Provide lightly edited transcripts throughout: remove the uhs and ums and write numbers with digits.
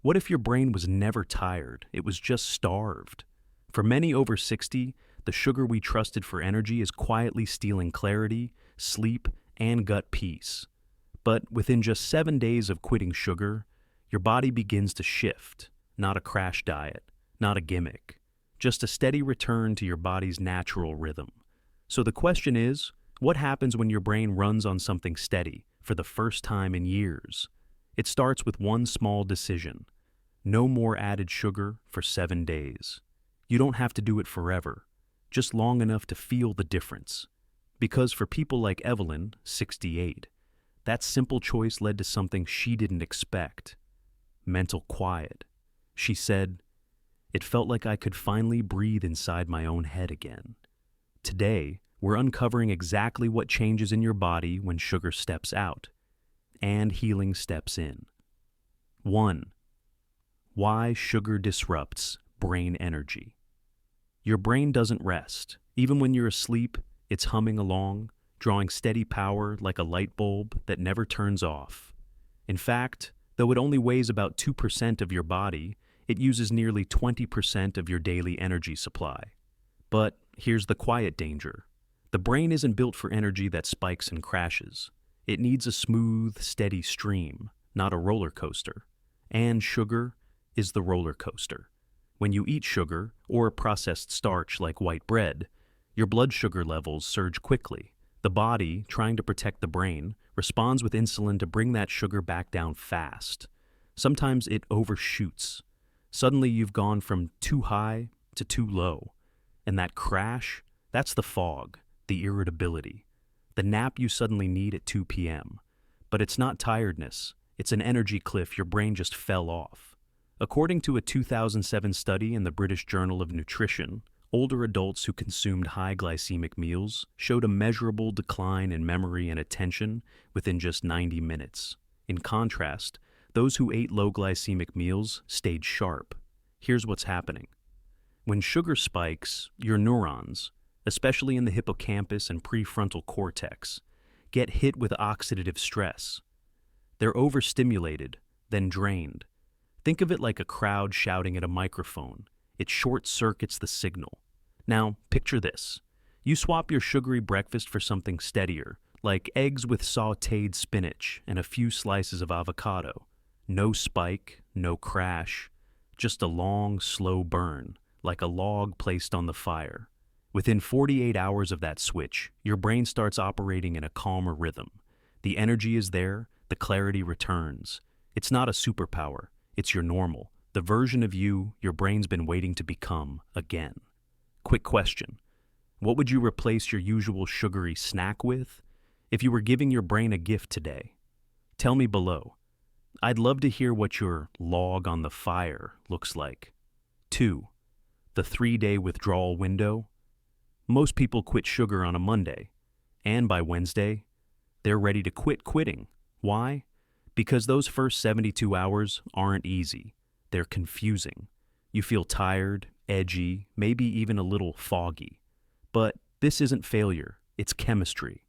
What if your brain was never tired? It was just starved. For many over 60, the sugar we trusted for energy is quietly stealing clarity, sleep, and gut peace. But within just 7 days of quitting sugar, your body begins to shift. Not a crash diet, not a gimmick, just a steady return to your body's natural rhythm. So the question is, what happens when your brain runs on something steady for the first time in years? It starts with one small decision. No more added sugar for 7 days. You don't have to do it forever, just long enough to feel the difference. Because for people like Evelyn, 68, that simple choice led to something she didn't expect. Mental quiet. She said, "It felt like I could finally breathe inside my own head again." Today, we're uncovering exactly what changes in your body when sugar steps out and healing steps in. 1. Why sugar disrupts brain energy. Your brain doesn't rest. Even when you're asleep, it's humming along, drawing steady power like a light bulb that never turns off. In fact, though it only weighs about 2% of your body, it uses nearly 20% of your daily energy supply. But here's the quiet danger. The brain isn't built for energy that spikes and crashes. It needs a smooth, steady stream, not a roller coaster. And sugar is the roller coaster. When you eat sugar, or a processed starch like white bread, your blood sugar levels surge quickly. The body, trying to protect the brain, responds with insulin to bring that sugar back down fast. Sometimes it overshoots. Suddenly you've gone from too high to too low. And that crash, that's the fog, the irritability, the nap you suddenly need at 2 p.m. But it's not tiredness, it's an energy cliff your brain just fell off. According to a 2007 study in the British Journal of Nutrition, older adults who consumed high glycemic meals showed a measurable decline in memory and attention within just 90 minutes. In contrast, those who ate low glycemic meals stayed sharp. Here's what's happening. When sugar spikes, your neurons, especially in the hippocampus and prefrontal cortex, get hit with oxidative stress. They're overstimulated, then drained. Think of it like a crowd shouting at a microphone. It short-circuits the signal. Now, picture this. You swap your sugary breakfast for something steadier, like eggs with sautéed spinach and a few slices of avocado. No spike, no crash, just a long, slow burn, like a log placed on the fire. Within 48 hours of that switch, your brain starts operating in a calmer rhythm. The energy is there, the clarity returns. It's not a superpower. It's your normal, the version of you your brain's been waiting to become again. Quick question. What would you replace your usual sugary snack with if you were giving your brain a gift today? Tell me below. I'd love to hear what your log on the fire looks like. 2. The 3-day withdrawal window. Most people quit sugar on a Monday, and by Wednesday, they're ready to quit quitting. Why? Because those first 72 hours aren't easy. They're confusing. You feel tired, edgy, maybe even a little foggy. But this isn't failure, it's chemistry.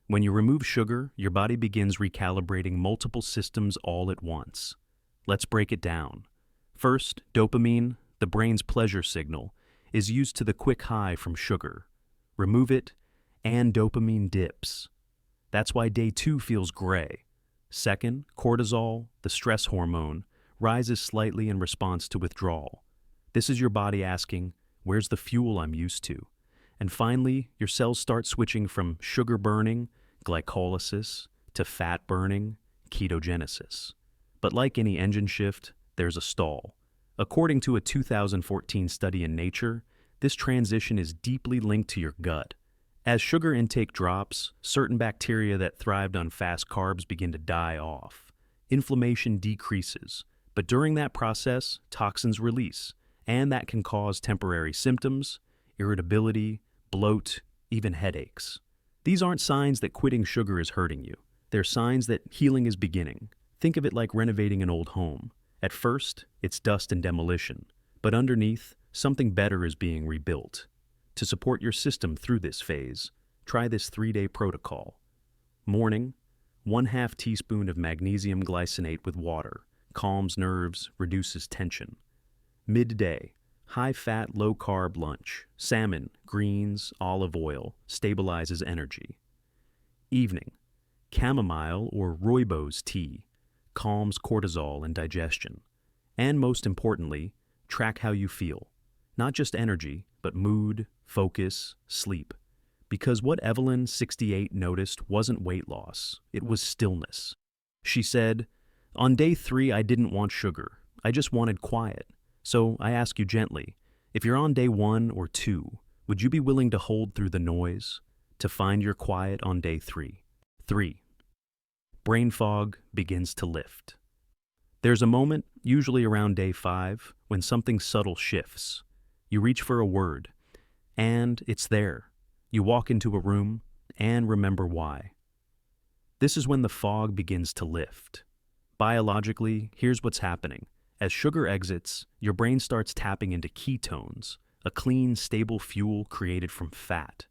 When you remove sugar, your body begins recalibrating multiple systems all at once. Let's break it down. First, dopamine, the brain's pleasure signal, is used to the quick high from sugar. Remove it, and dopamine dips. That's why day 2 feels gray. Second, cortisol, the stress hormone, rises slightly in response to withdrawal. This is your body asking, where's the fuel I'm used to? And finally, your cells start switching from sugar burning, glycolysis, to fat burning, ketogenesis. But like any engine shift, there's a stall. According to a 2014 study in Nature, this transition is deeply linked to your gut. As sugar intake drops, certain bacteria that thrived on fast carbs begin to die off. Inflammation decreases, but during that process, toxins release, and that can cause temporary symptoms, irritability, bloat, even headaches. These aren't signs that quitting sugar is hurting you. They're signs that healing is beginning. Think of it like renovating an old home. At first, it's dust and demolition, but underneath, something better is being rebuilt. To support your system through this phase, try this 3-day protocol. Morning, 1/2 teaspoon of magnesium glycinate with water, calms nerves, reduces tension. Midday, high-fat, low-carb lunch, salmon, greens, olive oil, stabilizes energy. Evening, chamomile or rooibos tea, calms cortisol and digestion. And most importantly, track how you feel. Not just energy, but mood, focus, sleep. Because what Evelyn, 68, noticed wasn't weight loss, it was stillness. She said, "On day 3, I didn't want sugar. I just wanted quiet. So I ask you gently, if you're on day 1 or 2, would you be willing to hold through the noise, to find your quiet on day 3? 3. Brain fog begins to lift. There's a moment, usually around day 5, when something subtle shifts. You reach for a word, and it's there. You walk into a room and remember why. This is when the fog begins to lift. Biologically, here's what's happening. As sugar exits, your brain starts tapping into ketones, a clean, stable fuel created from fat.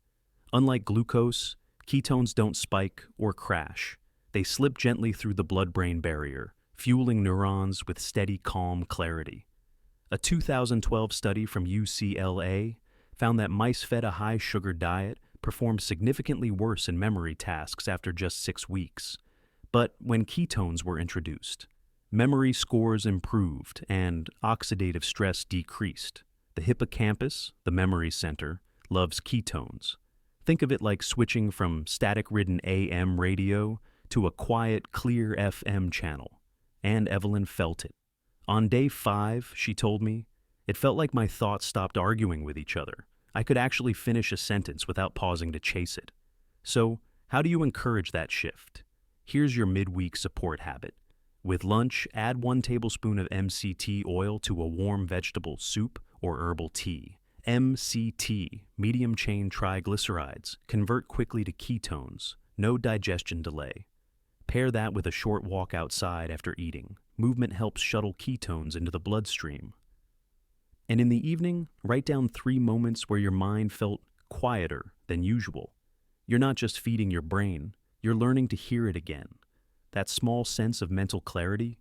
Unlike glucose, ketones don't spike or crash. They slip gently through the blood-brain barrier, fueling neurons with steady, calm clarity. A 2012 study from UCLA found that mice fed a high-sugar diet performed significantly worse in memory tasks after just 6 weeks. But when ketones were introduced, memory scores improved and oxidative stress decreased. The hippocampus, the memory center, loves ketones. Think of it like switching from static-ridden AM radio to a quiet, clear FM channel. And Evelyn felt it. On day 5, she told me, it felt like my thoughts stopped arguing with each other. I could actually finish a sentence without pausing to chase it. So, how do you encourage that shift? Here's your midweek support habit. With lunch, add 1 tablespoon of MCT oil to a warm vegetable soup or herbal tea. MCT, medium-chain triglycerides, convert quickly to ketones, no digestion delay. Pair that with a short walk outside after eating. Movement helps shuttle ketones into the bloodstream. And in the evening, write down 3 moments where your mind felt quieter than usual. You're not just feeding your brain, you're learning to hear it again. That small sense of mental clarity,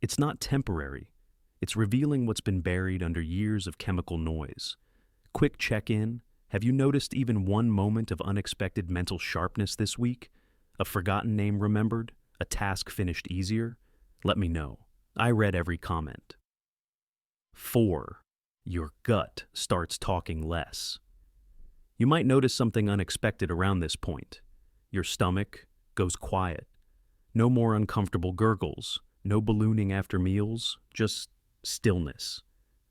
it's not temporary. It's revealing what's been buried under years of chemical noise. Quick check-in, have you noticed even 1 moment of unexpected mental sharpness this week? A forgotten name remembered? A task finished easier? Let me know. I read every comment. 4. Your gut starts talking less. You might notice something unexpected around this point. Your stomach goes quiet. No more uncomfortable gurgles, no ballooning after meals, just stillness.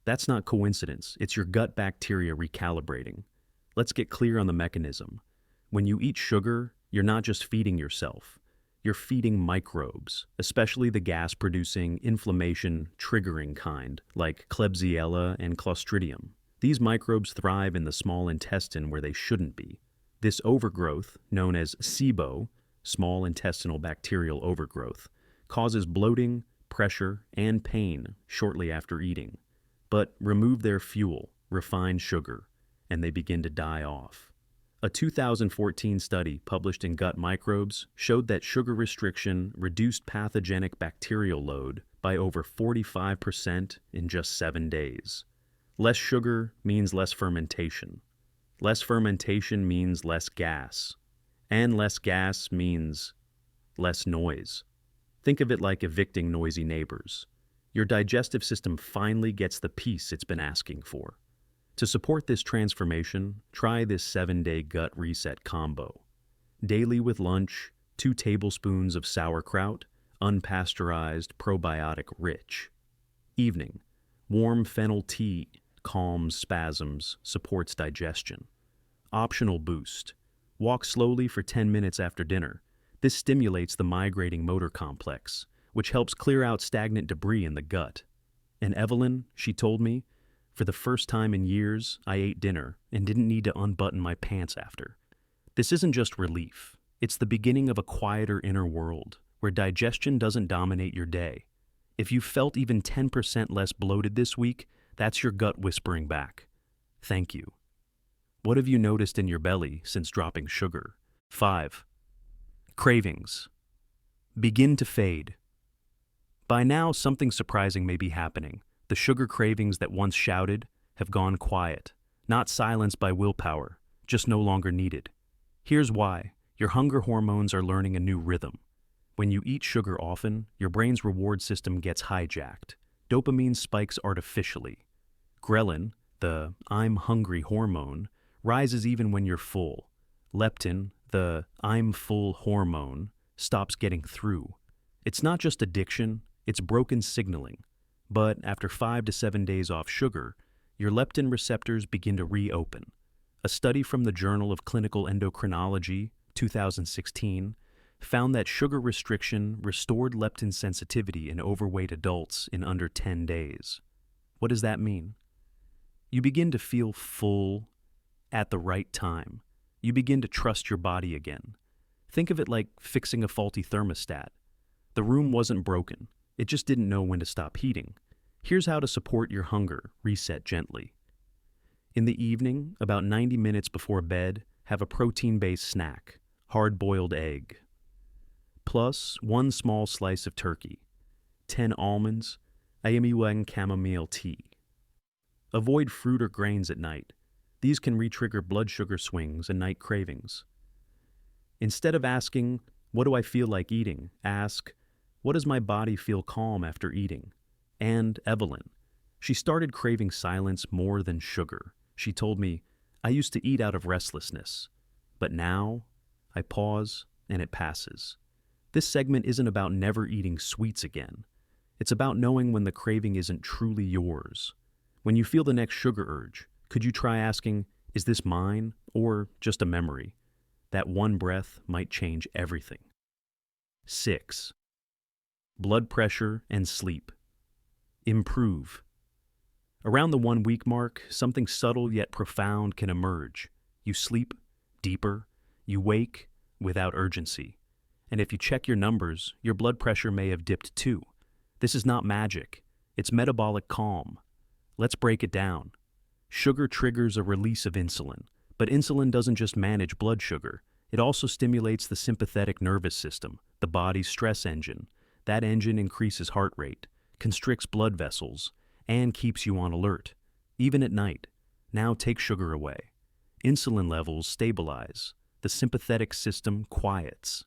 That's not coincidence, it's your gut bacteria recalibrating. Let's get clear on the mechanism. When you eat sugar, you're not just feeding yourself. You're feeding microbes, especially the gas-producing, inflammation-triggering kind, like Klebsiella and Clostridium. These microbes thrive in the small intestine where they shouldn't be. This overgrowth, known as SIBO, small intestinal bacterial overgrowth, causes bloating, pressure, and pain shortly after eating. But remove their fuel, refined sugar, and they begin to die off. A 2014 study published in Gut Microbes showed that sugar restriction reduced pathogenic bacterial load by over 45% in just 7 days. Less sugar means less fermentation. Less fermentation means less gas. And less gas means less noise. Think of it like evicting noisy neighbors. Your digestive system finally gets the peace it's been asking for. To support this transformation, try this 7-day gut reset combo. Daily with lunch, 2 tablespoons of sauerkraut, unpasteurized, probiotic rich. Evening, warm fennel tea, calms spasms, supports digestion. Optional boost. Walk slowly for 10 minutes after dinner. This stimulates the migrating motor complex, which helps clear out stagnant debris in the gut. And Evelyn, she told me, for the first time in years, I ate dinner and didn't need to unbutton my pants after. This isn't just relief. It's the beginning of a quieter inner world, where digestion doesn't dominate your day. If you felt even 10% less bloated this week, that's your gut whispering back. Thank you. What have you noticed in your belly since dropping sugar? 5. Cravings. Begin to fade. By now, something surprising may be happening. The sugar cravings that once shouted have gone quiet, not silenced by willpower, just no longer needed. Here's why. Your hunger hormones are learning a new rhythm. When you eat sugar often, your brain's reward system gets hijacked. Dopamine spikes artificially. Ghrelin, the I'm hungry hormone, rises even when you're full. Leptin, the I'm full hormone, stops getting through. It's not just addiction, it's broken signaling. But after 5 to 7 days off sugar, your leptin receptors begin to reopen. A study from the Journal of Clinical Endocrinology, 2016, found that sugar restriction restored leptin sensitivity in overweight adults in under 10 days. What does that mean? You begin to feel full at the right time. You begin to trust your body again. Think of it like fixing a faulty thermostat. The room wasn't broken. It just didn't know when to stop heating. Here's how to support your hunger reset gently. In the evening, about 90 minutes before bed, have a protein-based snack, hard-boiled egg, plus 1 small slice of turkey, 10 almonds, ayamiwang chamomile tea. Avoid fruit or grains at night. These can re-trigger blood sugar swings and night cravings. Instead of asking, "What do I feel like eating?" ask, "What does my body feel calm after eating?" And Evelyn, she started craving silence more than sugar. She told me, "I used to eat out of restlessness, but now I pause and it passes." This segment isn't about never eating sweets again. It's about knowing when the craving isn't truly yours. When you feel the next sugar urge, could you try asking, "Is this mine or just a memory?" That one breath might change everything. 6. Blood pressure and sleep. Improve. Around the 1 week mark, something subtle yet profound can emerge. You sleep deeper, you wake without urgency. And if you check your numbers, your blood pressure may have dipped too. This is not magic, it's metabolic calm. Let's break it down. Sugar triggers a release of insulin, but insulin doesn't just manage blood sugar. It also stimulates the sympathetic nervous system, the body's stress engine. That engine increases heart rate, constricts blood vessels, and keeps you on alert, even at night. Now take sugar away. Insulin levels stabilize. The sympathetic system quiets.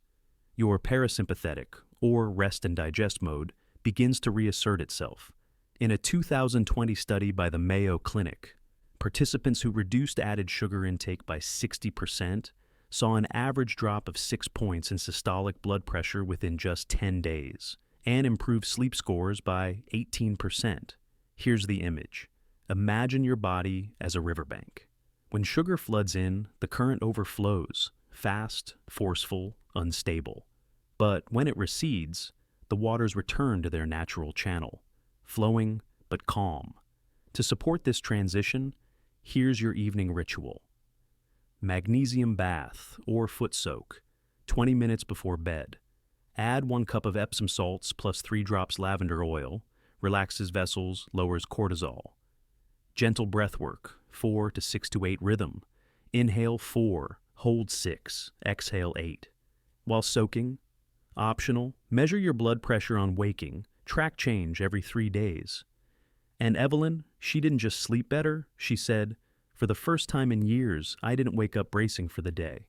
Your parasympathetic, or rest and digest mode, begins to reassert itself. In a 2020 study by the Mayo Clinic, participants who reduced added sugar intake by 60% saw an average drop of 6 points in systolic blood pressure within just 10 days, and improved sleep scores by 18%. Here's the image. Imagine your body as a riverbank. When sugar floods in, the current overflows, fast, forceful, unstable. But when it recedes, the waters return to their natural channel, flowing but calm. To support this transition, here's your evening ritual. Magnesium bath or foot soak, 20 minutes before bed. Add 1 cup of Epsom salts plus 3 drops lavender oil, relaxes vessels, lowers cortisol. Gentle breath work, 4 to 6 to 8 rhythm. Inhale 4, hold 6, exhale 8. While soaking, optional, measure your blood pressure on waking, track change every 3 days. And Evelyn, she didn't just sleep better, she said, "For the first time in years, I didn't wake up bracing for the day."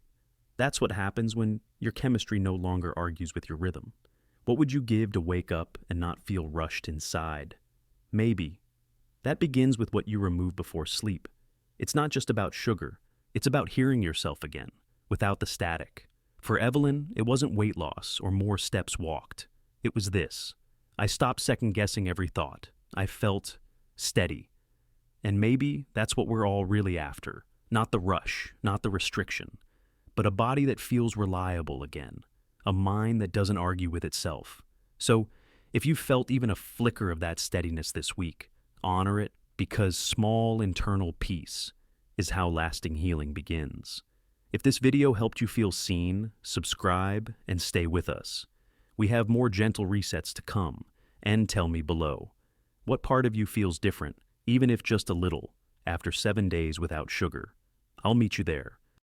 That's what happens when your chemistry no longer argues with your rhythm. What would you give to wake up and not feel rushed inside? Maybe. That begins with what you remove before sleep. It's not just about sugar. It's about hearing yourself again, without the static. For Evelyn, it wasn't weight loss or more steps walked. It was this. I stopped second-guessing every thought. I felt steady. And maybe that's what we're all really after. Not the rush, not the restriction, but a body that feels reliable again. A mind that doesn't argue with itself. So, if you felt even a flicker of that steadiness this week, honor it, because small internal peace is how lasting healing begins. If this video helped you feel seen, subscribe and stay with us. We have more gentle resets to come, and tell me below. What part of you feels different, even if just a little, after 7 days without sugar? I'll meet you there.